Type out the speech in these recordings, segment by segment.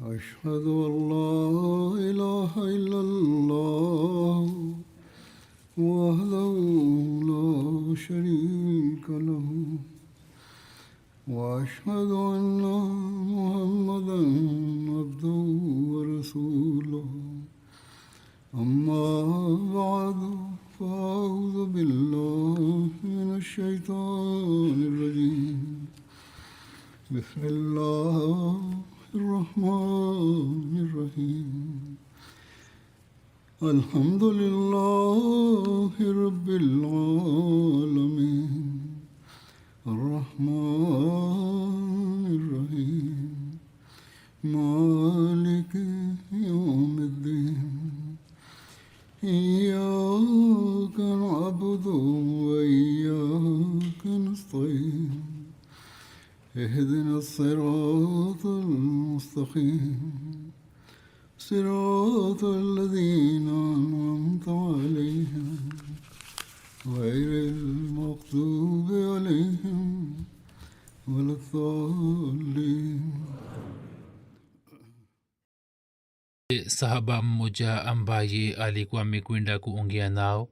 أشهد أن لا إله إلا الله وحده لا شريك له وأشهد أن محمدا عبده ورسوله أما بعد فأعوذ بالله من الشيطان الرجيم بسم الله الرحمن الرحيم الحمد لله رب العالمين الرحمن الرحيم مالك يوم الدين إياك نعبد وإياك نستعين اهدنا الصراط المستقيم صراط الذين أنعمت عليهم غير المغضوب عليهم ولا الضالين. Sahaba mmoja ambaye alikuwa amekwenda kuongea nao,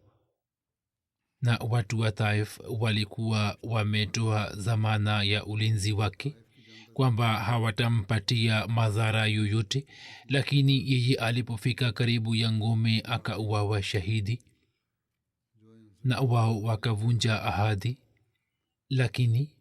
na watu wa Taif walikuwa wametoa dhamana ya ulinzi wake kwamba hawatampatia madhara yoyote, lakini yeye alipofika karibu ya ngome akauawa shahidi, na wao wakavunja ahadi. Lakini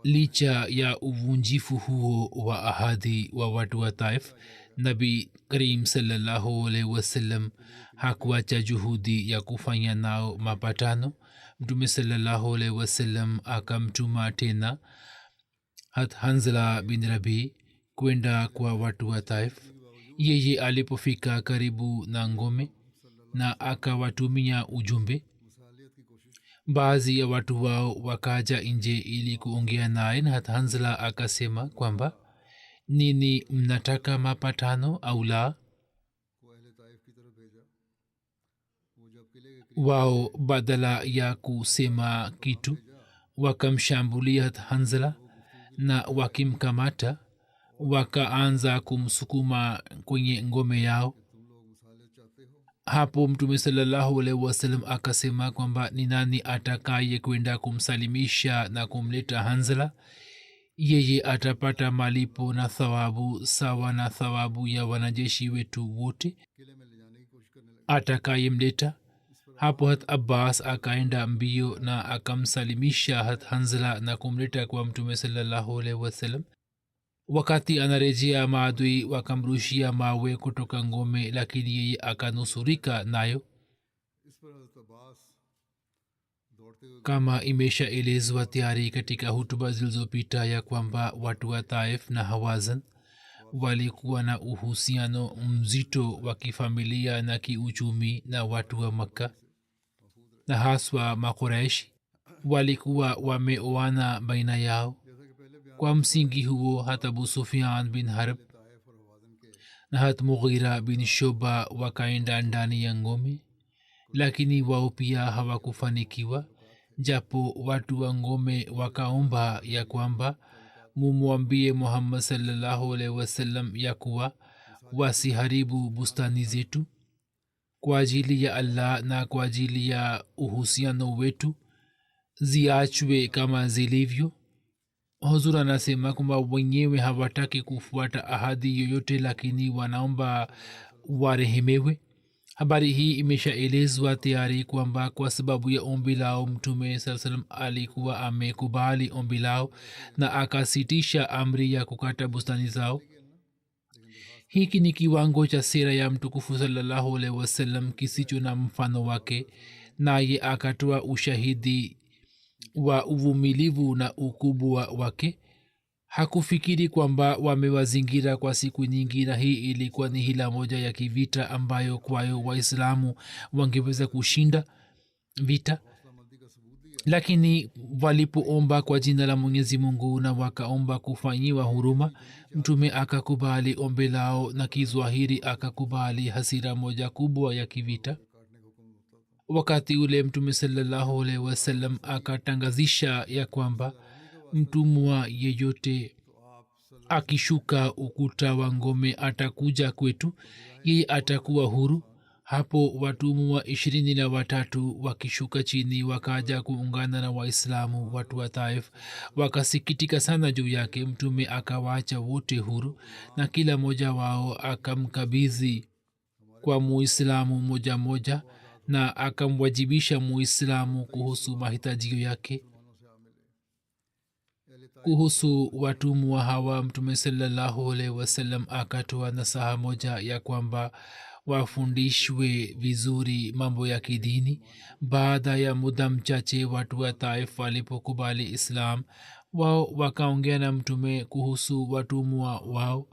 licha ya uvunjifu huo wa ahadi wa watu wa Taif, Nabi Karim sallallahu alaihi wasallam hakuacha juhudi ya kufanya nao mapatano. Mtume sallallahu alaihi wasallam akamtuma tena Hanzala bin Rabi kwenda kwa watu wa Taif. Yeye alipofika karibu na ngome na akawatumia ujumbe, baadhi ya watu wao wakaja nje ili kuongea naye, na Hanzala akasema kwamba nini, mnataka mapatano au la? Wao badala ya kusema kitu wakamshambulia Hanzala na wakimkamata wakaanza kumsukuma kwenye ngome yao. Hapo Mtume sallallahu alaihi wasallam akasema kwamba ni nani atakaye kwenda kumsalimisha na kumleta Hanzala, yeye atapata malipo na thawabu sawa na thawabu ya wanajeshi wetu wote atakayemleta. Hapo Abbas akaenda mbio na akamsalimisha Hanzala na kumleta kwa Mtume sallallahu alaihi wasallam. Wakati anarejea, maadui wakamrushia mawe kutoka ngome, lakini yeye akanusurika nayo. Kama imeshaelezwa tayari katika hutuba zilizopita ya kwamba watu wa Taif na Hawazin walikuwa na uhusiano mzito wa kifamilia na kiuchumi na watu wa Makka, na haswa Makuraishi walikuwa wameoana baina yao. Kwa msingi huo hata Abu Sufyan bin Harb na hata Mughira bin Shoba wakaenda ndani ya ngome, lakini wao pia hawakufanikiwa, japo watu wa ngome wakaomba ya kwamba mumwambie Muhammad sallallahu alaihi wasallam ya kuwa wasiharibu bustani zetu kwa ajili ya Allah na kwa ajili ya uhusiano wetu, ziachwe kama zilivyo. Huzur anasema kwamba wenyewe hawataki kufuata ahadi yoyote, lakini wanaomba warehemewe. Habari hii imeshaelezwa tayari kwamba kwa sababu ya ombi lao Mtume saa salam alikuwa amekubali ombi lao na akasitisha amri ya kukata bustani zao. Hiki ni kiwango cha sera ya mtukufu sallallahu alaihi wasallam kisicho na mfano wake, naye akatoa ushahidi wa uvumilivu na ukubwa wake. Hakufikiri kwamba wamewazingira kwa siku nyingi, na hii ilikuwa ni hila moja ya kivita ambayo kwayo Waislamu wangeweza kushinda vita. Lakini walipoomba kwa jina la Mwenyezi Mungu na wakaomba kufanyiwa huruma, Mtume akakubali ombi lao, na kizwahiri akakubali hasira moja kubwa ya kivita. Wakati ule Mtume sallallahu alaihi wasallam akatangazisha ya kwamba mtumwa yeyote akishuka ukuta wa ngome atakuja kwetu, yeye atakuwa huru. Hapo watumwa 23 wakishuka chini wakaja kuungana na waislamu. Watu wa Taif wakasikitika sana juu yake. Mtume akawaacha wote huru na kila mmoja wao akamkabidhi kwa muislamu moja moja na akamwajibisha muislamu kuhusu mahitajio yake. Kuhusu watumwa hawa Mtume sallallahu alaihi wasallam akatoa nasaha moja ya kwamba wafundishwe vizuri mambo ya kidini. Baada ya muda mchache watu wa Taif walipokubali Islam, wao wakaongea na Mtume kuhusu watumwa wao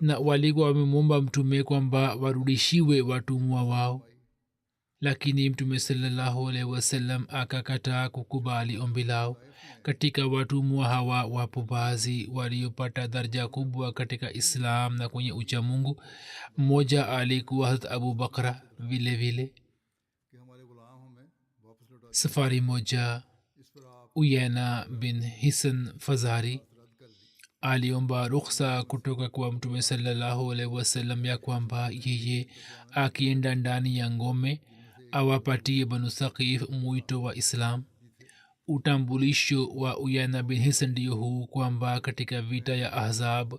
na walikuwa wamemwomba Mtume kwamba warudishiwe watumwa wao, lakini Mtume sallallahu alaihi wasallam akakataa kukubali ombi lao. Katika watumwa hawa wapo baadhi waliopata daraja kubwa katika Islam na kwenye uchamungu. Mmoja alikuwa Hazrat Abu Bakra. Vile vile safari moja Uyena bin Hisan Fazari aliomba rukhsa kutoka kwa Mtume sallallahu alaihi wasallam ya kwamba yeye akienda ndani ya ngome awapatie Banu Thaqif mwito wa Islam. Utambulisho wa Uyana bin Hisan ndio huu kwamba katika vita ya Ahzab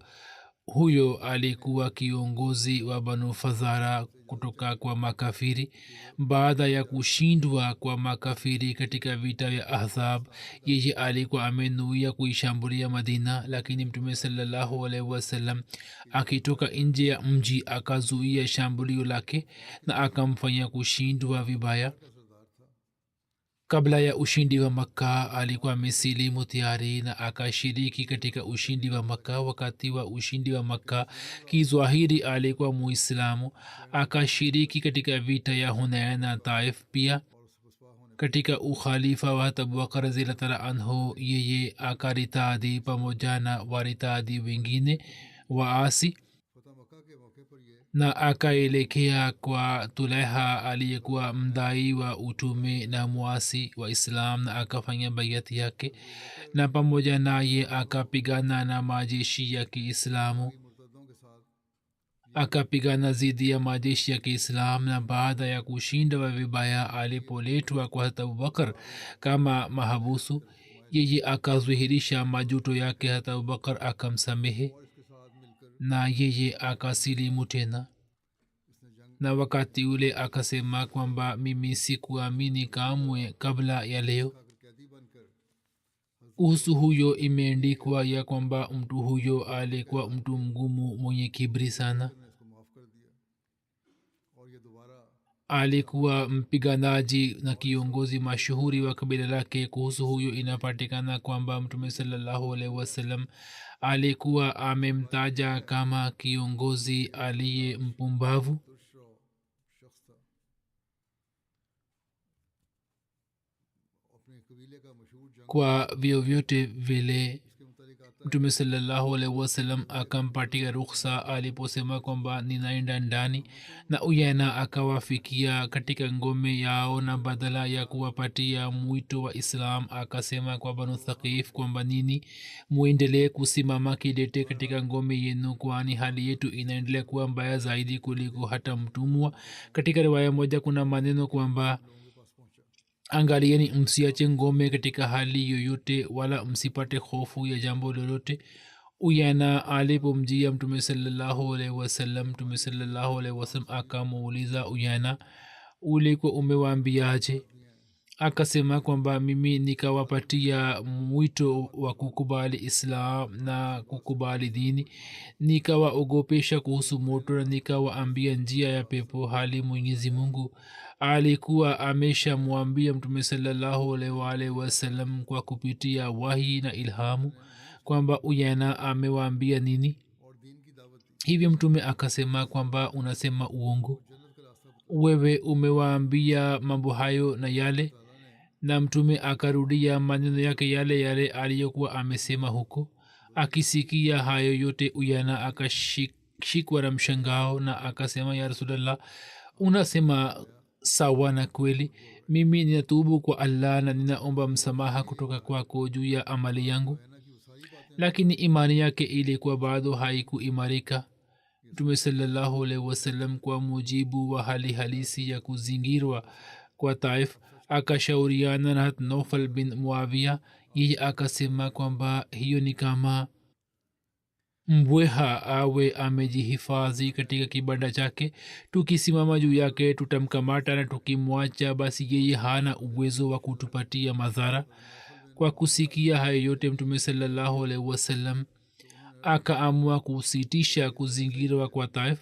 huyo alikuwa kiongozi wa Banu Fazara kutoka kwa makafiri. Baada ya kushindwa kwa makafiri katika vita ya Ahzab, yeye alikuwa amenuia kuishambulia Madina, lakini Mtume sallallahu alaihi wasallam akitoka nje ya mji akazuia shambulio lake na akamfanya kushindwa vibaya. Kabla ya ushindi wa Makka alikuwa amesilimu tayari na akashiriki katika ushindi wa Makka. Wakati wa ushindi wa Makka kizwahiri alikuwa muislamu, akashiriki katika vita ya Hunain na Taif. Pia katika ukhalifa wa Abu Bakr radhiyallahu anhu yeye akaritadi pamoja na waritadi wengine waasi na akaelekea kwa Tulaiha aliyekuwa mdai wa utume na muasi wa Islam na akafanya bayati yake, na pamoja naye akapigana na majeshi ya Kiislamu, akapigana zidi ya majeshi ya Kiislamu. Na baada ya kushinda vibaya alipoletwa kwa Abu Bakr kama mahabusu, yeye akazuhirisha majuto yake. Hata Abu Bakr akamsamehe na yeye akasilimu tena, na wakati ule akasema kwamba mimi sikuamini kamwe kabla ya leo. Kuhusu huyo imeandikwa ya kwamba mtu huyo alikuwa mtu mgumu mwenye kibri sana. Alikuwa mpiganaji na kiongozi mashuhuri wa kabila lake. Kuhusu huyo inapatikana kwamba Mtume sallallahu alaihi wasallam alikuwa amemtaja kama kiongozi aliye mpumbavu. Kwa vyovyote vile Mtume sallallahu alaihi wasallam akampatia rukhsa aliposema kwamba ninaenda ndani, na Uyena akawafikia katika ngome yao, na badala ya kuwapatia mwito wa Islam akasema kwa Banu Thaqif kwamba nini muendelee kusimama kidete katika ngome yenu, kwani hali yetu inaendelea kuwa mbaya zaidi kuliko hata mtumwa. Katika riwaya moja kuna maneno kwamba angalieni msiache ngome katika hali yoyote, wala msipate hofu ya jambo lolote. Uyana alipomjia Mtume sallallahu alaihi wasallam, Mtume sallallahu alaihi wasallam akamuuliza Uyana, ulikuwa umewaambiaje? Akasema kwamba mimi nikawapatia mwito wa kukubali Islam na kukubali dini, nikawaogopesha kuhusu moto na nikawaambia njia ya pepo, hali Mwenyezi Mungu alikuwa ameshamwambia Mtume sallallahu alaihi wasallam kwa kupitia wahi na ilhamu kwamba Uyana amewaambia nini. Hivyo Mtume akasema kwamba unasema uongo, wewe umewaambia mambo hayo na yale. Na Mtume akarudia maneno yake yale yale aliyokuwa amesema huko. Akisikia hayo yote Uyana akashikwa na mshangao na akasema, ya Rasulullah, unasema sawa na kweli. Mimi ninatubu kwa Allah na ninaomba msamaha kutoka kwako juu ya amali yangu. lakini imani yake ilikuwa bado haikuimarika. mtume sallallahu alaihi wasallam kwa mujibu wa hali halisi ya kuzingirwa kwa taif akashauriana na Naufal bin Muawia. yeye akasema kwamba hiyo ni kama mbweha awe amejihifadhi katika kibanda chake, tukisimama juu yake tutamkamata na tukimwacha basi yeye hana uwezo wa kutupatia madhara. kwa kusikia hayo yote mtume sallallahu alaihi wasallam akaamua kusitisha kuzingirwa kwa taif,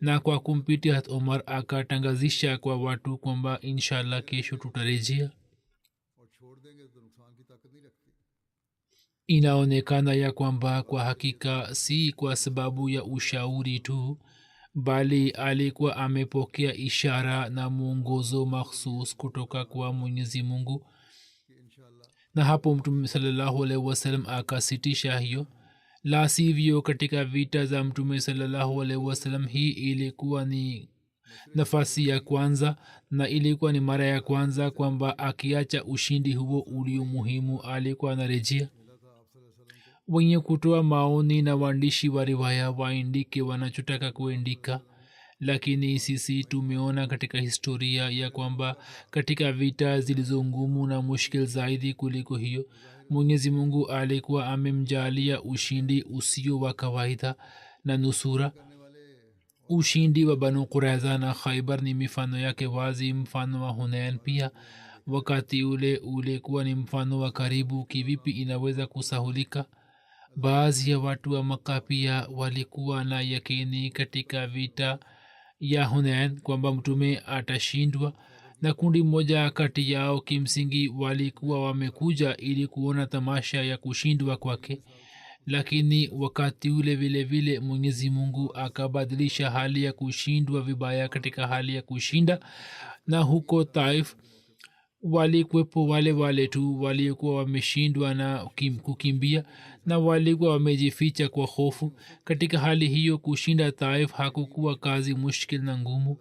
na kwa kumpitia hat umar akatangazisha kwa watu kwamba inshallah kesho tutarejea. inaonekana ya kwamba kwa hakika si kwa sababu ya ushauri tu, bali alikuwa amepokea ishara na mwongozo makhsus kutoka kwa mwenyezi mungu, na hapo mtume sallallahu alaihi wasallam akasitisha hiyo. la sivyo katika vita za mtume sallallahu alaihi wasallam hii ilikuwa ni nafasi ya kwanza na ilikuwa ni mara ya kwanza kwamba akiacha ushindi huo ulio muhimu alikuwa anarejea. wenye kutoa maoni na waandishi wa riwaya waandike wanachotaka kuandika, lakini sisi tumeona katika historia ya kwamba katika vita zilizo ngumu na mushkil zaidi kuliko hiyo mwenyezi mungu alikuwa amemjalia ushindi usio wa kawaida na nusura. ushindi wa banu quraiza na khaibar ni mifano yake wazi. mfano wa hunain pia wakati ule ulikuwa ni mfano wa karibu. kivipi inaweza kusahulika? baadhi ya watu wa Makka pia walikuwa na yakini katika vita ya Hunain kwamba mtume atashindwa, na kundi moja kati yao kimsingi walikuwa wamekuja ili kuona tamasha ya kushindwa kwake. lakini wakati ule vile vile mwenyezi mungu akabadilisha hali ya kushindwa vibaya katika hali ya kushinda, na huko Taif walikwepo wale wale tu walikuwa wameshindwa na kukimbia na walikuwa wamejificha kwa hofu. katika hali hiyo kushinda Taif hakukuwa kazi mushkil na ngumu,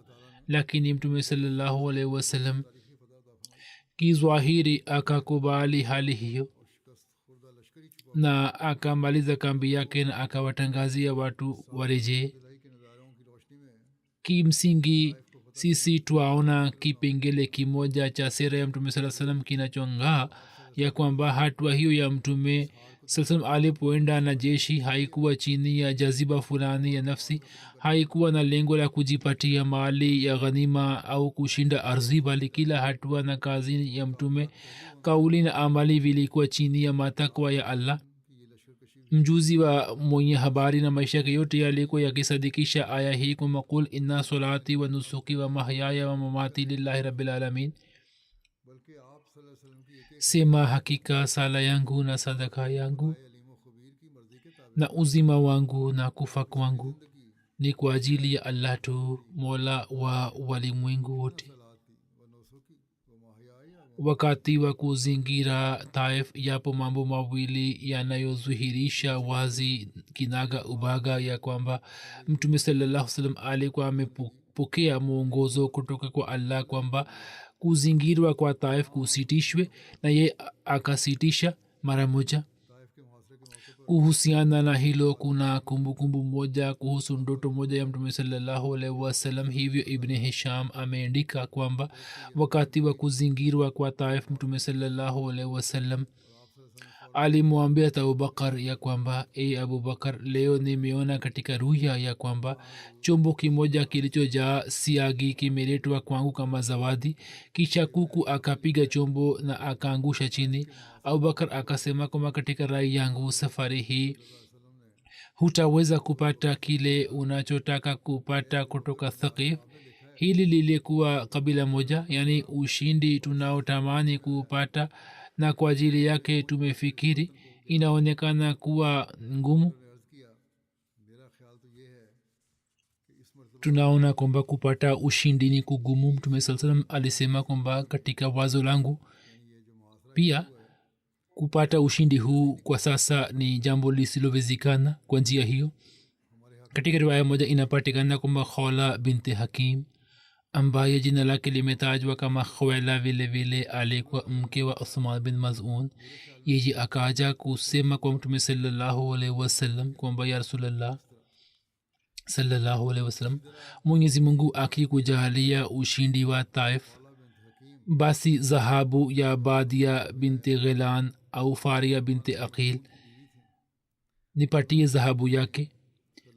lakini mtume sallallahu alaihi wasallam kizwahiri akakubali hali hiyo na akamaliza kambi yake na akawatangazia watu warejee. kimsingi sisi twaona kipengele kimoja cha sera ya mtume saa salam kinachongaa ya kwamba hatua hiyo ya mtume saa salam alipoenda na jeshi haikuwa chini ya jaziba fulani ya nafsi, haikuwa na lengo la kujipatia mali ya ghanima au kushinda ardhi, bali kila hatua na kazi ya mtume, kauli na amali vilikuwa chini ya matakwa ya Allah. mjuzi wa mwenye habari na maisha yake yote yalikuwa yakisadikisha aya hii kwamba qul inna salati wa nusuki wa mahyaya wa mamati lillahi rabbil alamin, sema hakika sala yangu na sadaka yangu na uzima wangu na kufa kwangu ni kwa ajili ya Allah tu, mola wa walimwengu wote. wakati wa kuzingira Taif yapo mambo mawili yanayodhihirisha wazi kinaga ubaga ya kwamba mtume sallallahu alaihi wasallam alikuwa amepokea mwongozo kutoka kwa Allah kwamba kuzingirwa kwa Taif kusitishwe, na ye akasitisha mara moja. kuhusiana na hilo kuna kumbukumbu moja kuhusu ndoto moja ya mtume sallallahu alaihi wasallam. hivyo ibn hisham ameandika kwamba wakati wa kuzingirwa kwa Taif mtume sallallahu alaihi wasallam alimwambia Abubakar ya kwamba Abubakar, leo nimeona katika ruya ya kwamba chombo kimoja kilichojaa siagi kimeletwa kwangu kama zawadi. kisha kuku akapiga chombo na akaangusha chini. Abubakar akasema kwamba katika rai yangu safari hii hutaweza kupata kile unachotaka kupata kutoka Thaqif. hili lilikuwa kabila moja, yani ushindi tunaotamani kupata, na kwa ajili yake tumefikiri inaonekana kuwa ngumu. tunaona kwamba kupata ushindi ni kugumu. mtume saa salam alisema kwamba katika wazo langu pia kupata ushindi huu kwa sasa ni jambo lisilowezekana. kwa njia hiyo katika riwaya moja inapatikana kwamba Khawla binti Hakim ambaye jina lake limetajwa kama khwaila vile vile alikuwa mke wa uthman bin mazun. yeye akaja kusema kwa mtume sallallahu alaihi wasallam kwamba ya rasulallah sallallahu alaihi wasallam, mwenyezi mungu akikujalia ushindi wa taif, basi dhahabu ya badia binti ghilan au faria binti aqil nipatie dhahabu yake,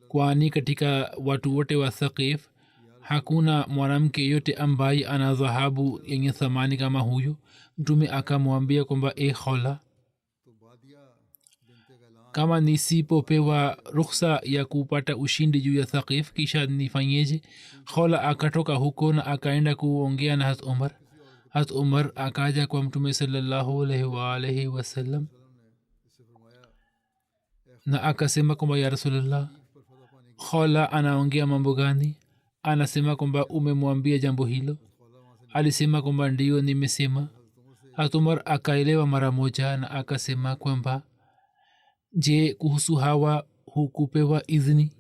kwani katika watu wote wa thaqif hakuna mwanamke yote ambaye ana dhahabu yenye thamani kama huyo. mtume akamwambia kwamba e khola, kama nisipopewa rukhsa ya kupata ushindi juu ya thaqif kisha nifanyeje? khola akatoka huko na akaenda kuongea na hat umar. hat umar akaja kwa mtume sallallahu alaihi wa alihi wasallam na akasema kwamba ya rasulallah, khola anaongea mambo gani? anasema kwamba umemwambia jambo hilo? alisema kwamba ndio nimesema. hat umar akaelewa mara moja na akasema kwamba je, kuhusu hawa hukupewa idhini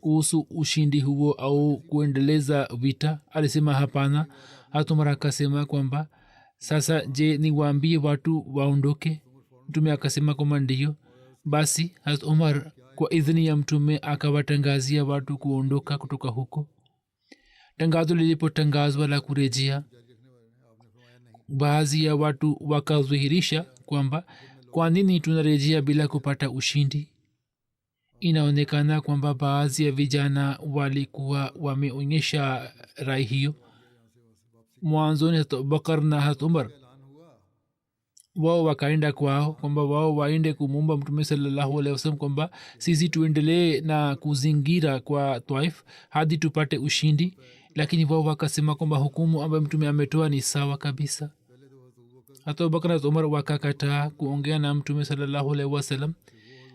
kuhusu ushindi huo au kuendeleza vita? alisema hapana. hat umar akasema kwamba sasa je, niwaambie watu waondoke? mtume akasema kwamba ndio. basi hat umar kwa idhini ya mtume akawatangazia watu kuondoka kutoka huko. tangazo lilipotangazwa la kurejea, baadhi ya watu wakadhihirisha kwamba kwa nini tunarejea bila kupata ushindi. inaonekana kwamba baadhi ya vijana walikuwa wameonyesha rai hiyo. mwanzoni hat abubakar na hat umar wao wakaenda kwao kwamba wao waende kumwomba mtume sallallahu alaihi wasallam kwamba sisi tuendelee na kuzingira kwa Taif hadi tupate ushindi, lakini wao wakasema kwamba hukumu ambayo mtume ametoa ni sawa kabisa. hata Abubakar na Umar wakakataa kuongea na mtume sallallahu alaihi wasallam.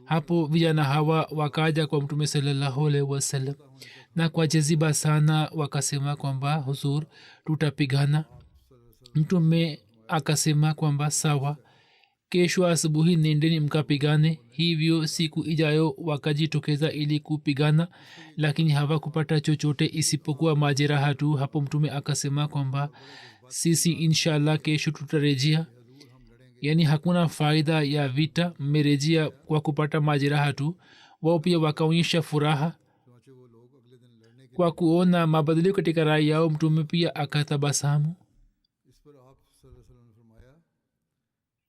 hapo vijana hawa wakaja kwa mtume sallallahu alaihi wasallam na kwa jaziba sana wakasema kwamba huzur, tutapigana. mtume akasema kwamba sawa, kesho asubuhi nendeni mkapigane. hivyo siku ijayo wakajitokeza ili kupigana, lakini hawakupata chochote isipokuwa majeraha tu. hapo mtume akasema kwamba sisi inshallah kesho tutarejea, yaani hakuna faida ya vita, mmerejea kwa kupata majeraha tu. wao pia wakaonyesha furaha kwa kuona mabadiliko katika rai yao. mtume pia akatabasamu.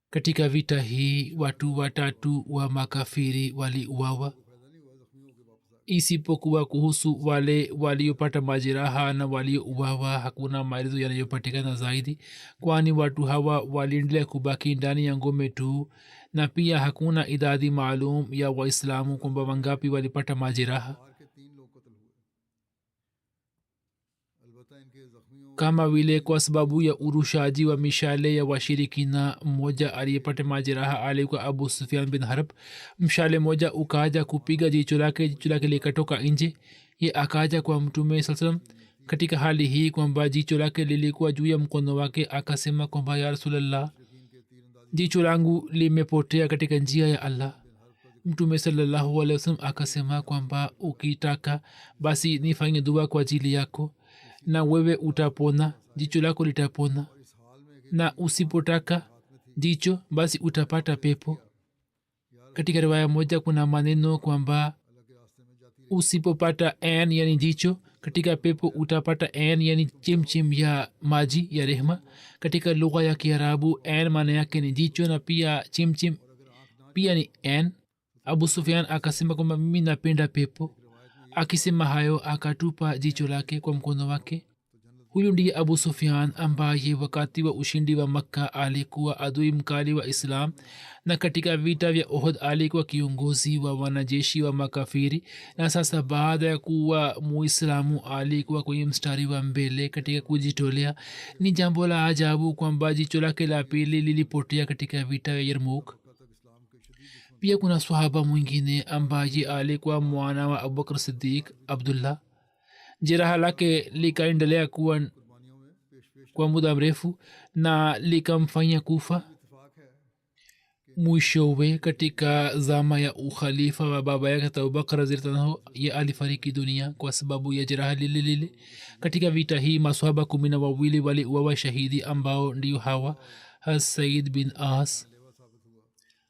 katika vita hii watu watatu wa makafiri waliuawa, isipokuwa kuhusu wale waliopata majeraha na waliouawa hakuna maelezo yanayopatikana zaidi, kwani watu hawa waliendelea kubaki ndani ya ngome tu, na pia hakuna idadi maalum ya waislamu kwamba wangapi walipata majeraha. kama vile kwa sababu ya urushaji wa mishale ya washirikina, mmoja aliyepata majeraha alikuwa abu sufyan bin harb. mshale moja ukaja kupiga jicho lake likatoka nje. ye akaja kwa mtume saa salam katika hali hii kwamba jicho lake lilikuwa juu ya mkono wake. akasema kwamba ya rasulallah, jicho langu limepotea katika njia ya allah. mtume sallallahu alaihi wasallam akasema kwamba ukitaka basi nifanye dua kwa ajili yako na wewe utapona, jicho lako litapona, na usipotaka jicho basi utapata pepo. katika riwaya moja kuna maneno kwamba usipopata ain yani jicho, katika pepo utapata ain yani chemchem ya maji ya rehma. katika lugha ya kiarabu ain maana yake ni jicho na pia chemchem pia ni ain. abu sufyan akasema kwamba mimi napenda pepo. akisema hayo akatupa jicho lake kwa mkono wake. huyu ndiye abu sufyan ambaye wakati wa ushindi wa makka alikuwa adui mkali wa islam, na katika vita vya uhud alikuwa kiongozi wa wanajeshi wa makafiri, na sasa baada ya kuwa muislamu alikuwa kwenye mstari wa mbele katika kujitolea. ni jambo la ajabu kwamba jicho lake la pili lilipotea katika vita vya yarmouk. pia kuna sahaba mwingine ambaye alikuwa mwana wa abubakar siddiq, abdullah. jeraha lake likaendelea kuwa kwa muda mrefu na likamfanya kufa. mwishowe katika zama ya ukhalifa wa baba yake abubakar radhiallahu anhu ye alifariki dunia kwa sababu ya jeraha lile lile. Katika vita hii maswahaba 12 waliuawa shahidi ambao ndio hawa: hat said bin as,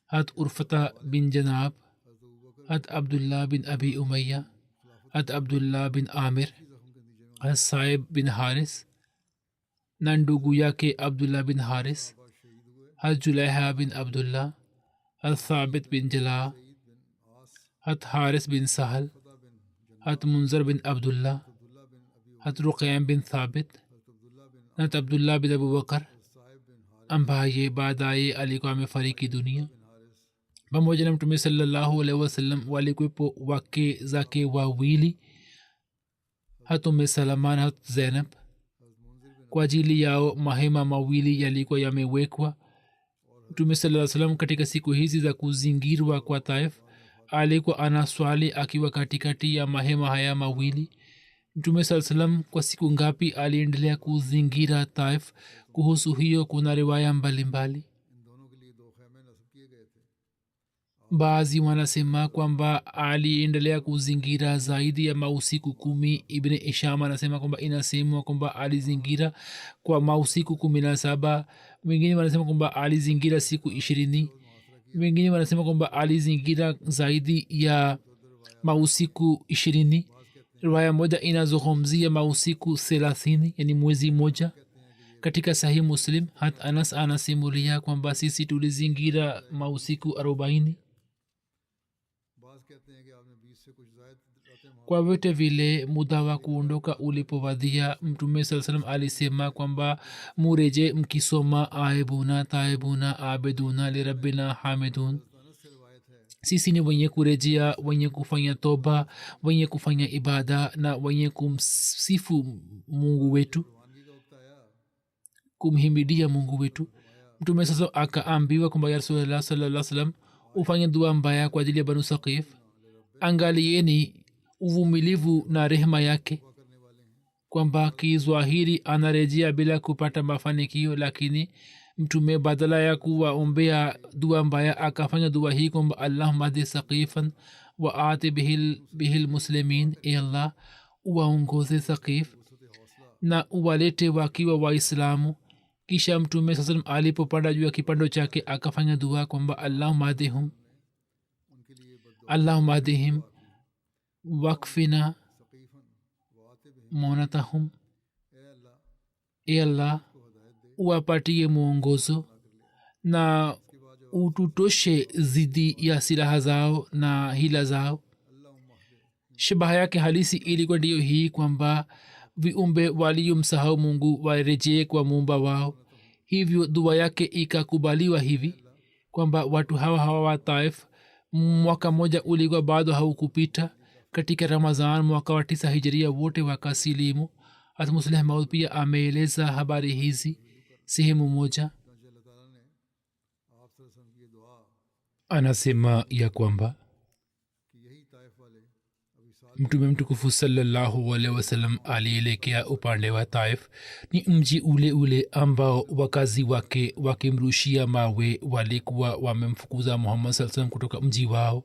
hat urfata bin janab, hat abdullah bin abi umayya, hat abdullah bin amir, hat saib bin haris na ndugu yake abdullah bin haris, hat julaiha bin abdullah, hat thabit bin jala, hat haris bin sahal, hat munzar bin abdullah, hat ruqaym bin thabit, hat abdullah bin abubakar ambaye baadaye alikuwa amefariki dunia. Pamoja na mtume sallallahu alaihi wasallam walikuwepo wake zake wawili, hat umme salama na hat zainab. Kwa ajili yao mahema mawili yalikuwa yamewekwa. mtume sallallahu alaihi wasallam katika siku hizi za kuzingirwa kwa Taif alikuwa anaswali akiwa katikati ya mahema haya mawili. mtume sallallahu alaihi wasallam kwa siku ngapi aliendelea kuzingira Taif? Kuhusu hiyo kuna riwaya mbalimbali. baadhi wanasema kwamba aliendelea kuzingira zaidi ya mausiku 10. ibn isham anasema kwamba inasemwa kwamba alizingira kwa mausiku 17. wengine wanasema kwamba alizingira siku 20. wengine wanasema kwamba alizingira zaidi ya mausiku 20. riwaya moja inazungumzia mausiku 30, yani mwezi moja. katika sahih muslim hat anas anasimulia kwamba sisi tulizingira mausiku 40. kwa vyote vile muda wa kuondoka ulipowadia, mtume saa salam alisema kwamba mureje mkisoma aibuna taibuna abeduna lirabbina hamidun, sisi ni wenye kurejea, wenye kufanya toba, wenye kufanya ibada na wenye kumsifu mungu wetu, kumhimidia mungu wetu. mtume sasa akaambiwa kwamba ya rasulullah sallallahu alaihi wasallam, ufanye dua mbaya kwa ajili ya banu saqif, angalieni uvumilivu na rehema yake, kwamba kizwahiri anarejea bila kupata mafanikio, lakini mtume badala ya kuwaombea dua mbaya akafanya dua hii kwamba allahumma hdi saqifan wa ati bihil muslimin, e allah uwaongoze saqif na uwalete wakiwa waislamu. kisha mtume saa salam alipopanda juu ya kipando chake akafanya dua kwamba allahumma hdihim wakfina monatahum, e allah uwapatie mwongozo na ututoshe zidi ya silaha zao na hila zao. shabaha yake halisi ilikuwa ndiyo hii kwamba viumbe waliomsahau mungu warejee kwa muumba wao. hivyo dua yake ikakubaliwa hivi kwamba watu hawa wa Taif, mwaka moja ulikuwa bado haukupita, katika ramazan mwaka wa 9 hijiria wote wakasilimu. hata musleh maud pia ameeleza habari hizi sehemu moja. anasema ya kwamba mtume mtukufu sallallahu alaihi wasallam alielekea upande wa Taif. ni mji ule ule ambao wakazi wake wakimrushia mawe walikuwa wamemfukuza muhammad sallallahu alaihi wasallam kutoka mji wao.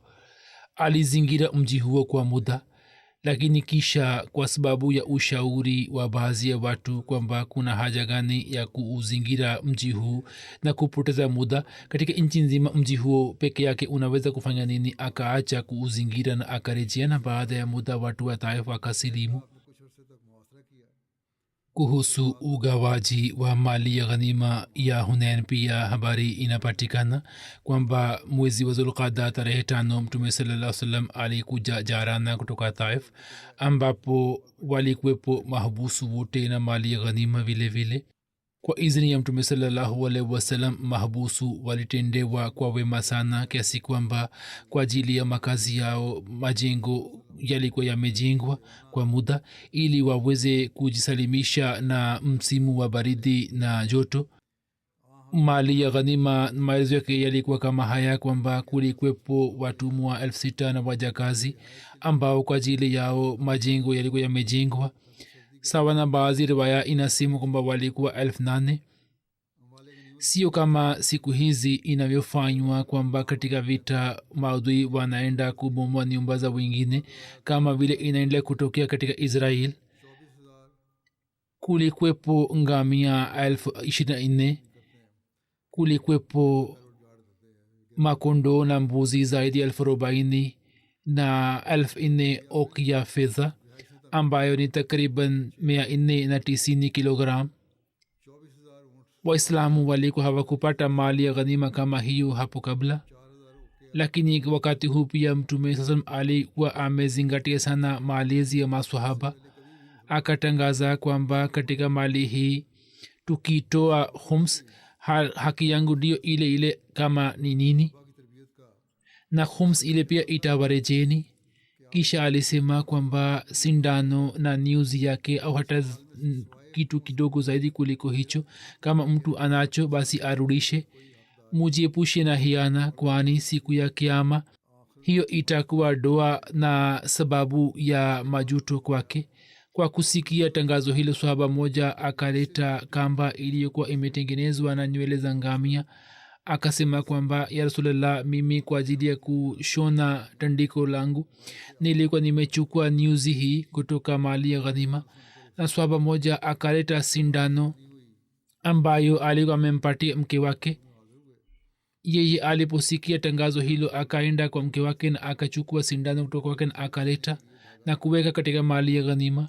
alizingira mji huo kwa muda, lakini kisha kwa sababu ya ushauri wa baadhi ya watu kwamba kuna haja gani ya kuuzingira mji huu na kupoteza muda katika nchi nzima, mji huo peke yake unaweza kufanya nini, akaacha kuuzingira na akarejea, na baada ya muda watu wa Taif wakasilimu. kuhusu ugawaji wa mali ya ghanima ya Hunain pia habari inapatikana kwamba mwezi wa Zulqaada tarehe 5 mtume sallallahu alaihi wasallam alikuja Jarana kutoka Taif, ambapo walikuwepo mahabusu wote na mali ya ghanima vile vile. kwa idhini ya mtume sallallahu alaihi wasallam mahabusu walitendewa kwa wema sana, kiasi kwamba kwa ajili ya makazi yao majengo yalikuwa yamejengwa kwa muda ili waweze kujisalimisha na msimu wa baridi na joto. mali ya ghanima maelezo yake yalikuwa kama haya kwamba kulikwepo watumwa 6,000 na wajakazi ambao kwa ajili yao majengo yalikuwa yamejengwa. sawa na baadhi riwaya inasema kwamba walikuwa 8,000. sio kama siku hizi inavyofanywa kwamba katika vita maadui wanaenda kubomoa nyumba za wengine kama vile inaendelea kutokea katika israel. Kulikwepo ngamia 24,000, kulikwepo makondo na mbuzi zaidi ya 40,000 na 4,000 oki ya fedha ambayo ni takriban 490 kilogram. waislamu walikuwa hawakupata mali ya ghanima kama hiyo hapo kabla, lakini wakati huu pia mtume sasa alikuwa amezingatia sana malezi ya maswahaba. Akatangaza kwamba katika mali hii tukitoa khums haki yangu ndio ile ile kama ni nini, na khums ile pia itawarejeni. kisha alisema kwamba sindano na nyuzi yake au hata kitu kidogo zaidi kuliko hicho kama mtu anacho basi arudishe. mujiepushe na hiana, kwani siku ya kiama hiyo itakuwa doa na sababu ya majuto kwake. kwa kusikia tangazo hilo sahaba moja akaleta kamba iliyokuwa imetengenezwa na nywele za ngamia. akasema kwamba ya rasulallah, mimi kwa ajili ya kushona tandiko langu nilikuwa nimechukua nyuzi hii kutoka mali ya ghanima. na sahaba moja akaleta sindano ambayo alikuwa amempatia mke wake. yeye aliposikia tangazo hilo akaenda kwa mke wake na akachukua sindano kutoka wake na akaleta na kuweka katika mali ya ghanima.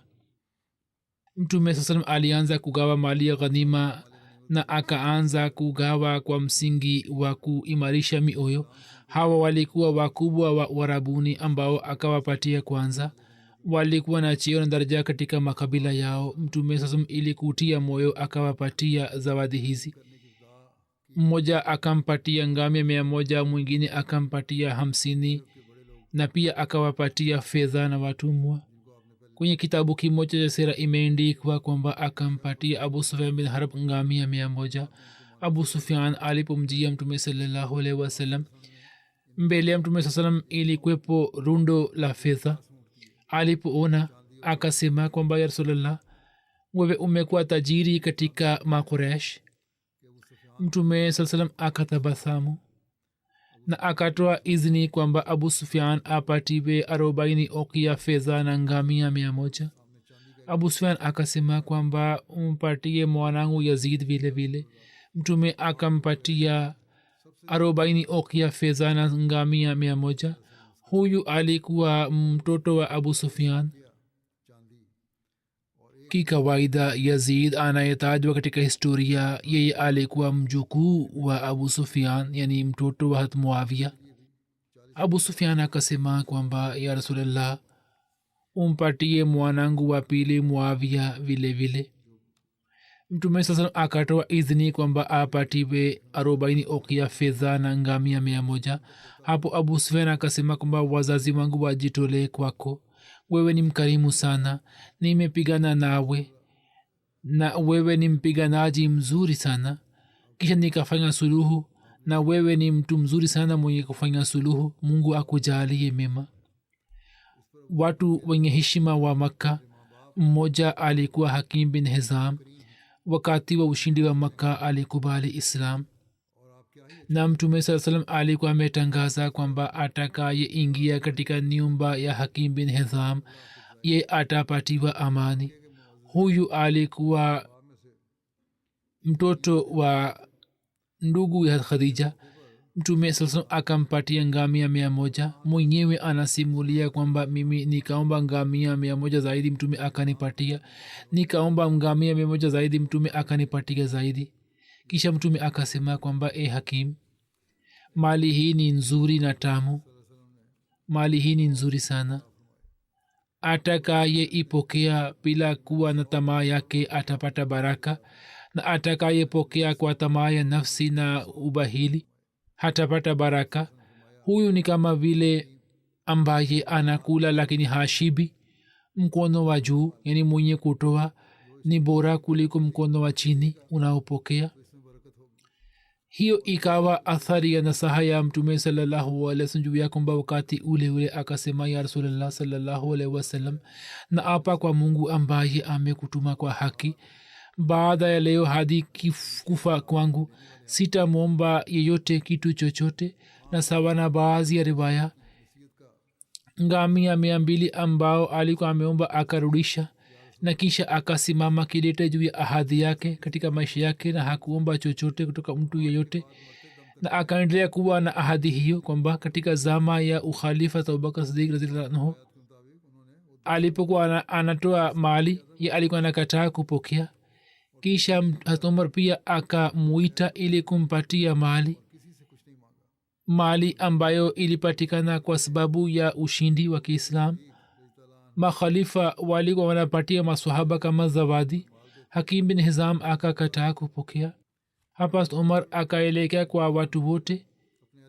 mtume saa salam alianza kugawa mali ya ghanima na akaanza kugawa kwa msingi wa kuimarisha mioyo. hawa walikuwa wakubwa wa warabuni ambao akawapatia kwanza. walikuwa na cheo na daraja katika makabila yao. mtume saa salam ili kutia moyo akawapatia zawadi hizi. mmoja akampatia ngamia 100, mwingine akampatia 50 na pia akawapatia fedha na watumwa. kwenye kitabu kimoja cha sera imeandikwa kwamba akampatia abu sufyan bin harb ngamia 100. abu sufyan alipomjia mtume sallallahu alaihi wasallam, mbele ya mtume saa salam ilikwepo rundo la fedha. alipoona akasema kwamba ya rasulallah, wewe umekuwa tajiri katika makuresh. mtume saa salam akatabasamu na akatoa izni kwamba abu sufyan apatiwe 40 oki ya fedha na ngamia 100. abu sufyan akasema kwamba umpatie mwanangu yazid vile vile. mtume akampatia 40 oki ya fedha na ngamia 100. huyu alikuwa mtoto wa abu sufyan. kikawaida yazid anayetajwa katika historia yeye alikuwa mjukuu wa abu sufyan, yani mtoto wa muavia. abu sufyan akasema kwamba ya rasulallah, umpatie mwanangu wa pili muavia vile vile. mtume sasa akatoa idhini kwamba apatiwe 40 okia fedha na ngamia 100. hapo abu sufyan akasema kwamba wazazi wangu wajitolee kwako, wewe ni mkarimu sana, nimepigana nawe na wewe ni mpiganaji mzuri sana, kisha nikafanya suluhu na wewe ni mtu mzuri sana mwenye kufanya suluhu. mungu akujalie mema. watu wenye heshima wa Makka, mmoja alikuwa Hakim bin Hizam. wakati wa ushindi wa Makka alikubali Islam na mtume saa salam alikuwa ametangaza kwamba atakaye ingia katika nyumba ya Hakim bin Hizam ye atapatiwa amani. huyu alikuwa mtoto wa ndugu ya Khadija. mtume saa salam akampatia ngamia 100. mwenyewe anasimulia kwamba mimi nikaomba ngamia 100 zaidi, mtume akanipatia. nikaomba ngamia 100 zaidi, mtume akanipatia zaidi. kisha mtume akasema kwamba Hakim, mali hii ni nzuri na tamu, mali hii ni nzuri sana. atakaye ipokea bila kuwa na tamaa yake atapata baraka, na atakaye pokea kwa tamaa ya nafsi na ubahili hatapata baraka. huyu ni kama vile ambaye anakula lakini hashibi. mkono wa juu, yani mwenye kutoa, ni bora kuliko mkono wa chini unaopokea. hiyo ikawa athari ya nasaha ya mtume sallallahu alaihi wasallam juu ya kwamba wakati ule ule akasema, ya rasulallah sallallahu alaihi wasallam, na apa kwa mungu ambaye amekutuma kwa haki, baada ya leo hadi kufa kwangu sitamwomba yeyote kitu chochote. Na sawa na baadhi ya riwaya ngamia 200 ambao alikuwa ameomba akarudisha, na kisha akasimama kidete juu ya ahadi yake katika maisha yake na hakuomba chochote kutoka mtu yeyote, na akaendelea kuwa na ahadi hiyo kwamba katika zama ya ukhalifa Abubakar Siddiq radhiyallahu anhu alipokuwa anatoa mali ye alikuwa anakataa kupokea. kisha Hazrat Umar pia akamuita ili kumpatia mali ambayo ilipatikana kwa sababu ya ushindi wa Kiislam. Makhalifa walikuwa wanapatia maswahaba kama zawadi. Hakim bin Hizam akakataa kupokea. Hapa Umar akaelekea kwa watu wote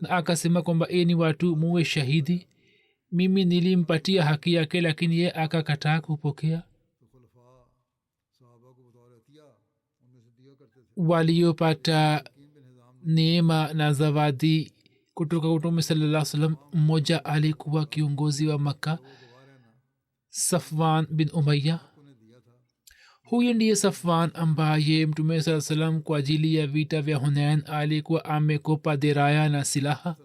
na akasema kwamba ni watu muwe shahidi, mimi nilimpatia haki yake lakini ye akakataa kupokea. Waliopata neema na zawadi kutoka Mtume sallallahu alaihi wasallam, mmoja alikuwa kiongozi wa Makka, Safwan bin Umayya. Huyu ndiye Safwan ambaye Mtume sallallahu alaihi wasallam kwa ajili ya vita vya Hunain alikuwa amekopa diraya na silaha,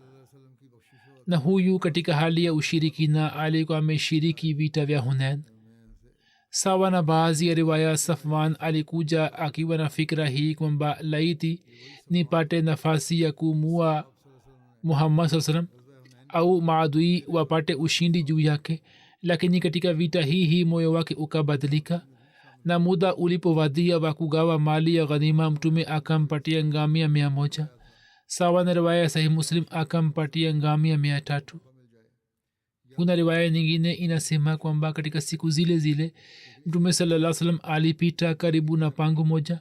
na huyu katika hali ya ushirikina alikuwa ameshiriki vita vya Hunain. Sawa na baadhi ya riwaya, Safwan alikuja akiwa na fikra hii kwamba laiti nipate nafasi ya kumua Muhammad sallallahu alaihi wasallam au maadui wapate ushindi juu yake, lakini katika vita hii moyo wake ukabadilika, na muda ulipowadia wa kugawa mali ya ghanima Mtume akampatia ngamia 100. Sawa na riwaya Sahih Muslim akampatia ngamia 300. Kuna riwaya nyingine inasema kwamba katika siku zile zile Mtume sallallahu alaihi wasallam alipita karibu na pango moja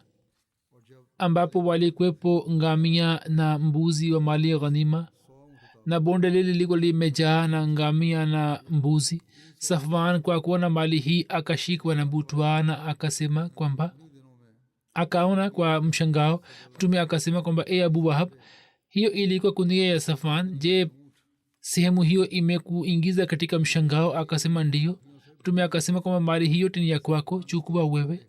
ambapo walikwepo ngamia na mbuzi wa mali ya ghanima, na bonde lile liko limejaa na ngamia na mbuzi. Safwan kwa kuona mali hii akashikwa na butwa na akasema kwamba akaona kwa mshangao. Mtume akasema kwamba Abu Wahab, hiyo ilikuwa kunia ya Safwan, je, sehemu hiyo imekuingiza katika mshangao? Akasema ndio. Mtume akasema kwamba mali hiyo ni ya kwako, chukua wewe.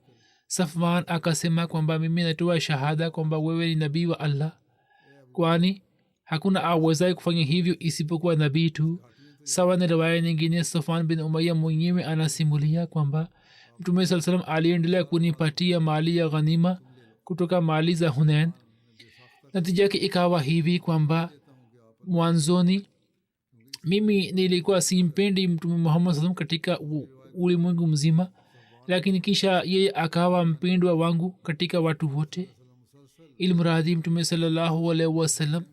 Safwan akasema kwamba mimi natoa shahada kwamba wewe ni nabii wa Allah, kwani hakuna awezaye kufanya hivyo isipokuwa nabii tu. Sawa na riwaya nyingine, Safwan bin Umayya mwenyewe anasimulia kwamba Mtume sallallahu alaihi wasallam aliendelea kunipatia mali ya ghanima kutoka mali za Hunain. Natija yake ikawa hivi kwamba mwanzoni mimi nilikuwa simpendi Mtume Muhammad sallallahu alaihi wasallam katika ulimwengu mzima, lakini kisha yeye akawa mpendwa wangu katika watu wote. Ilmuradi Mtume sallallahu alaihi wasallam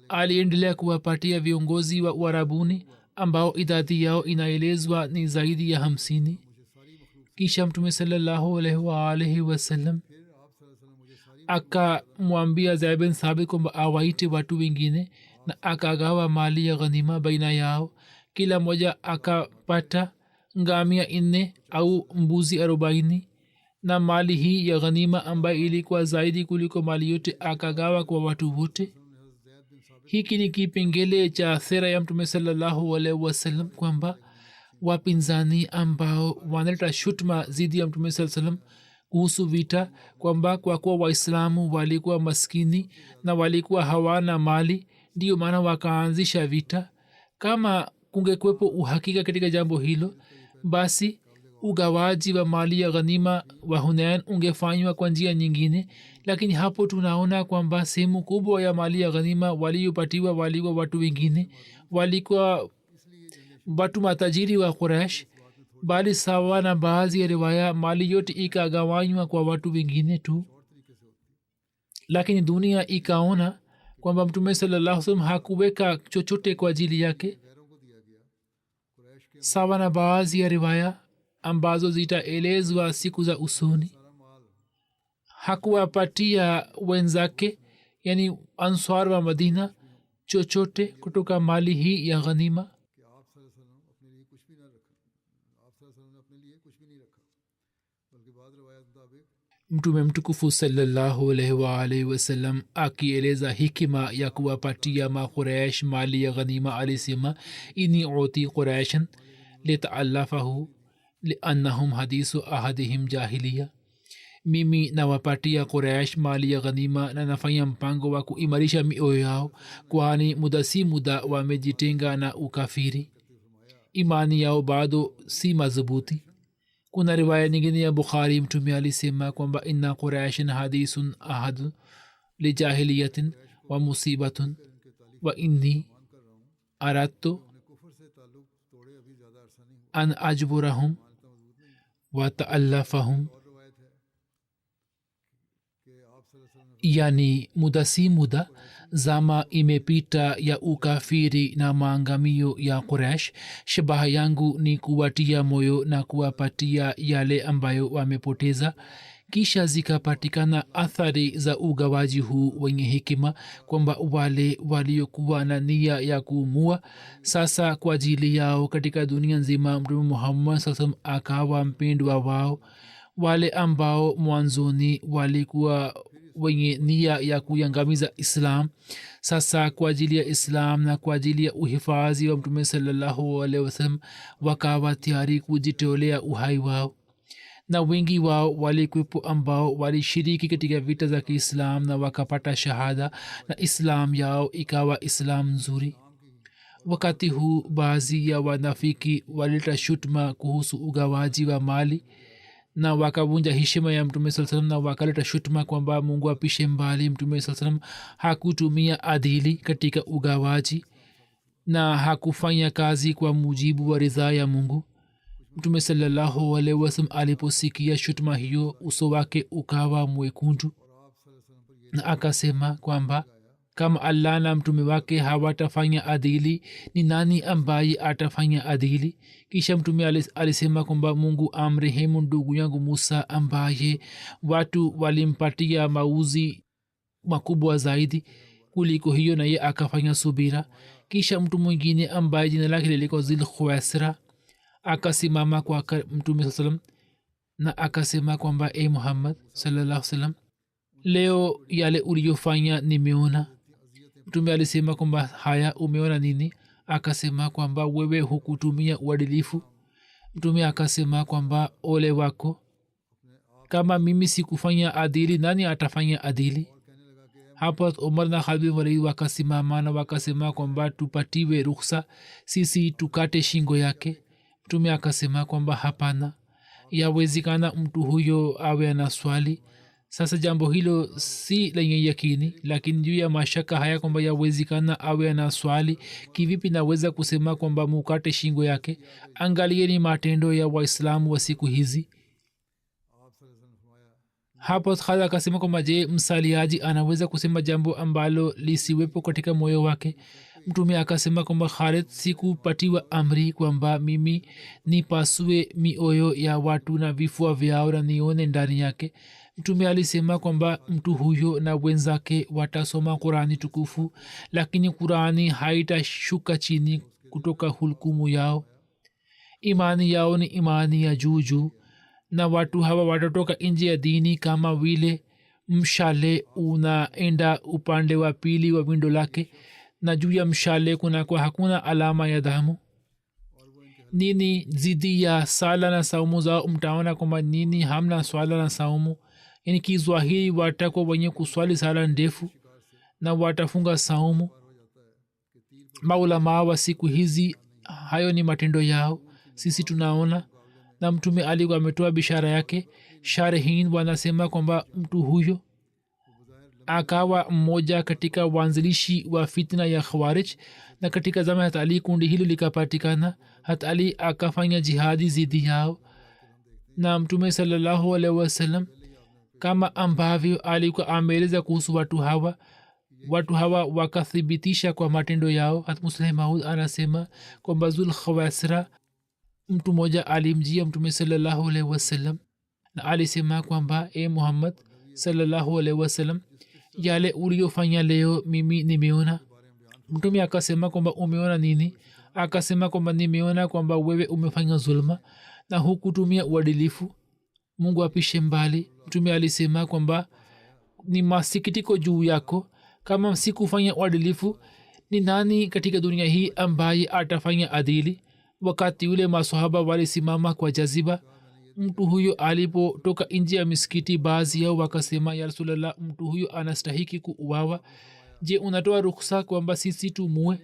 aliendelea kuwapatia viongozi wa Uarabuni ambao idadi yao inaelezwa ni zaidi ya 50. kisha Mtume sallallahu alaihi wasallam akamwambia Zaid bin Thabit kwamba awaite watu wengine, na akagawa mali ya ghanima baina yao. Kila mmoja akapata ngamia 4 au mbuzi 40, na mali hii ya ghanima ambayo ilikuwa zaidi kuliko mali yote akagawa kwa watu wote. Hiki ni kipengele cha sera ya Mtume sallallahu alaihi wasallam kwamba wapinzani ambao wanaleta shutuma zidi ya Mtume sallallahu alaihi wasallam kuhusu vita, kwamba kwa kuwa Waislamu walikuwa maskini na walikuwa hawana mali ndio maana wakaanzisha vita. Kama kungekuwepo uhakika katika jambo hilo, basi ugawaji wa mali ya ghanima wa Hunain ungefanywa kwa njia nyingine, lakini hapo tunaona kwamba sehemu kubwa ya mali ya ghanima waliopatiwa walikuwa watu wengine, walikuwa watu matajiri wa Quraysh, bali sawa na baadhi ya riwaya mali yote ikagawanywa kwa watu wengine tu. Lakini dunia ikaona kwamba Mtume sallallahu alaihi wasallam hakuweka chochote kwa ajili yake. Sawa na baadhi ya riwaya ambazo zitaelezwa siku za usoni, hakuwapatia wenzake yani Ansar wa Madina chochote kutoka mali hii ya ghanima. Mtume mtukufu sallallahu alaihi wasallam akieleza hikima ya kuwapatia Quraysh mali ya ghanima alisema, inni uti Qurayshan litaallafahu liannahum hadisu ahadihim jahiliya, mimi nawapatia Quraysh mali ya ghanima na nafanya mpango wa kuimarisha mioyo yao, kwani muda si muda wamejitenga na ukafiri, imani yao bado si madhubuti. kuna riwaya nyingine ya Bukhari, mtume alisema kwamba inna Qurayshan hadisun ahad lijahiliyatin wa musibatun wa inni aradtu an ajburahum wa taallafahum, yani muda si muda zama imepita ya ukafiri na maangamio ya Quraysh. Shabaha yangu ni kuwatia moyo na kuwapatia yale ambayo wamepoteza. Kisha zikapatikana athari za ugawaji huu wenye hekima, kwamba wale waliokuwa na nia ya kuumua sasa kwa ajili yao katika dunia nzima Mtume Muhammad SAW akawa mpendwa wao. Wale ambao mwanzoni walikuwa wenye nia ya kuiangamiza Islam, sasa kwa ajili ya Islam na kwa ajili ya uhifadhi wa Mtume sallallahu alaihi wasallam wakawa tayari kujitolea uhai wao. Na wengi wao walikuwepo ambao walishiriki katika vita za Kiislam na wakapata shahada na Islam yao ikawa Islam nzuri. Wakati huu baadhi ya wanafiki walileta shutuma kuhusu ugawaji wa mali na wakavunja heshima ya Mtume sallallahu alaihi wasallam, na wakaleta shutuma kwamba Mungu apishe mbali, Mtume sallallahu alaihi wasallam hakutumia adili katika ugawaji na hakufanya kazi kwa mujibu wa ridhaa ya Mungu. Mtume sallallahu alaihi wasallam aliposikia shutuma hiyo, uso wake ukawa mwekundu na akasema kwamba kama Allah na mtume wake hawatafanya adili, ni nani ambaye atafanya adili? Kisha mtume alisema kwamba Mungu amrehemu ndugu yangu Musa ambaye watu walimpatia mauzi makubwa zaidi kuliko hiyo, na ye akafanya subira. Kisha mtu mwingine ambaye jina lake lilikuwa Zulkhuwaisra akasimama kwa Mtume sallam na akasema kwamba e Muhammad sallallahu alaihi wasallam, leo yale uliyofanya nimeona. Mtume alisema kwamba haya, umeona nini? Akasema kwamba wewe hukutumia uadilifu. Mtume akasema kwamba ole wako, kama mimi sikufanya adili, nani atafanya adili? Hapo Umar na Khalid bin Walid wakasimama na wakasema kwamba tupatiwe ruhusa sisi tukate shingo yake. Mtume akasema kwamba hapana, yawezekana mtu huyo awe ana swali. Sasa jambo hilo si lenye yakini, lakini juu ya mashaka haya kwamba yawezekana awe ana swali, kivipi naweza kusema kwamba mukate shingo yake? Angalieni matendo ya Waislamu wa siku hizi. Hapo Khalid akasema kwamba je, msaliaji anaweza kusema jambo ambalo lisiwepo katika moyo wake? Mtume akasema kwamba Khalid, sikupatiwa amri kwamba mimi nipasue mioyo ya watu na vifua vyao na nione ndani yake. Mtume alisema kwamba mtu huyo na wenzake watasoma Qurani tukufu, lakini Qurani haitashuka chini kutoka hulkumu yao. Imani yao ni imani ya juu juu, na watu hawa watatoka nje ya dini kama vile mshale unaenda upande wa pili wa windo lake, na juu ya mshale kunakuwa hakuna alama ya damu. Nini zidi ya sala na saumu zao, mtaona kwamba nini hamna swala na saumu. Yani kizwahiri watakuwa wenye kuswali sala ndefu na watafunga saumu. Maulamaa wa siku hizi hayo ni matendo yao, sisi tunaona. Na Mtume alikuwa ametoa bishara yake. Sharihin wanasema kwamba mtu huyo akawa mmoja katika wanzilishi wa fitna ya Khawarij, na katika zama Hat Ali kundi hilo likapatikana. Hat Ali akafanya jihadi zidi yao, na Mtume sallallahu alaihi wasallam kama ambavyo alikuwa ameeleza kuhusu watu hawa wakathibitisha kwa matendo yao. Hat Musleh Maud anasema kwamba Zulkhuwaisra mtu mmoja alimjia Mtume sallallahu alaihi wasallam na alisema kwamba e Muhammad sallallahu alaihi wasallam, yale uliyofanya leo mimi nimeona. Mtume akasema kwamba umeona nini? Akasema kwamba nimeona kwamba wewe umefanya zulma na hukutumia uadilifu. Mungu apishe mbali. Mtume alisema kwamba ni masikitiko juu yako, kama sikufanya uadilifu, ni nani katika dunia hii ambaye atafanya adili? Wakati ule masahaba walisimama kwa jaziba mtu huyo alipotoka nje ya misikiti baadhi yao wakasema ya rasulllah mtu huyo anastahiki kuuawa je unatoa ruksa kwamba sisi tumue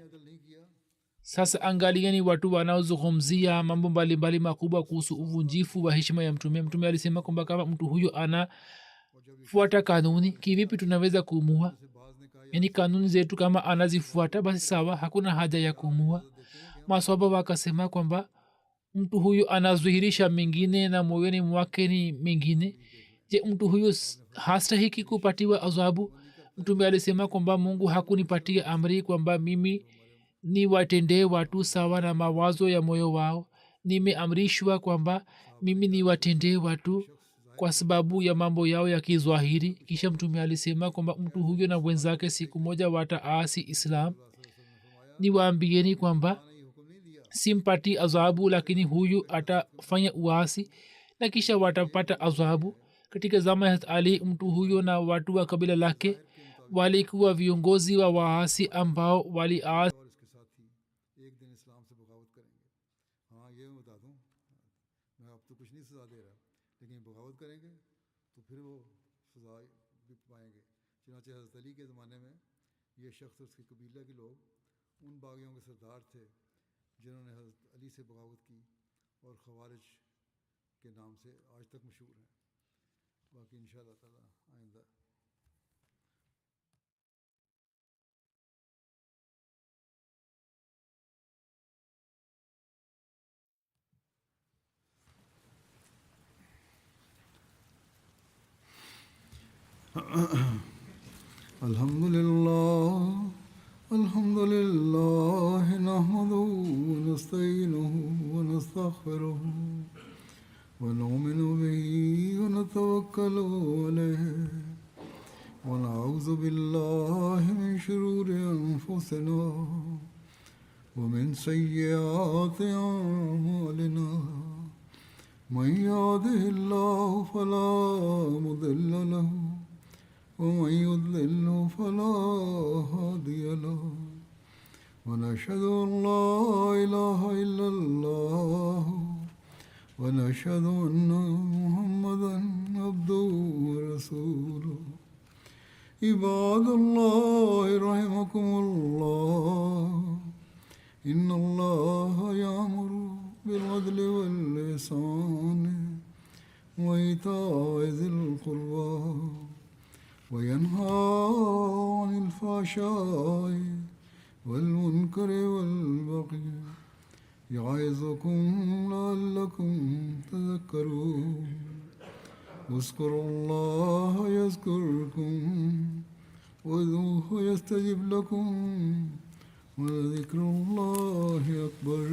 sasa angalieni watu wanaozungumzia mambo mbalimbali makubwa kuhusu uvunjifu wa heshima ya mtume alisema kwamba kama mtu huyo anafuata kanuni kivipi tunaweza kumua yani kanuni zetu kama anazifuata basi sawa hakuna haja ya kumua maswaba wakasema kwamba mtu huyu anazuhirisha mengine na moyoni mwake ni mengine je mtu huyu hastahiki kupatiwa adhabu mtume alisema kwamba mungu hakunipatia amri kwamba mimi niwatendee watu sawa na mawazo ya moyo wao nimeamrishwa kwamba mimi niwatendee watu kwa sababu ya mambo yao ya kizwahiri kisha mtume alisema kwamba mtu huyo na wenzake siku moja wataasi islam niwaambieni kwamba simpati adhabu lakini huyu atafanya uasi na kisha watapata adhabu katika zama ya ali mtu huyo na watu wa kabila lake walikuwa viongozi wa waasi ambao waliasi जिन्होंने हज़रत अली से बगावत की और ख़वारिज के नाम से आज तक मशहूर हैं बाकी इंशाअल्लाह ताला आइंदा अल्हम्दुलिल्लाह अल्हम्दुलिल्लाह नहमदुहु व नस्तईनुहु व नस्तगफिरुहु व नुमिनु बिही व नतवक्कलु अलैहि व नऊज़ु बिल्लाहि मिन शुरूरि अनफुसिना व मिन सय्यिआति अअमालिना मन यहदिहिल्लाहु फला मुदिल्ल लहु ومن يضلل فلا هادي له ونشهد أن لا إله إلا الله ونشهد أن محمدا عبده ورسوله عباد الله رحمكم الله إن الله يأمر بالعدل والإحسان وإيتاء ذي القربى وينهى عن الفحشاء والمنكر والبغي يعظكم لعلكم تذكرون اذكروا الله يذكركم وادعوه يستجب لكم ولذكر الله أكبر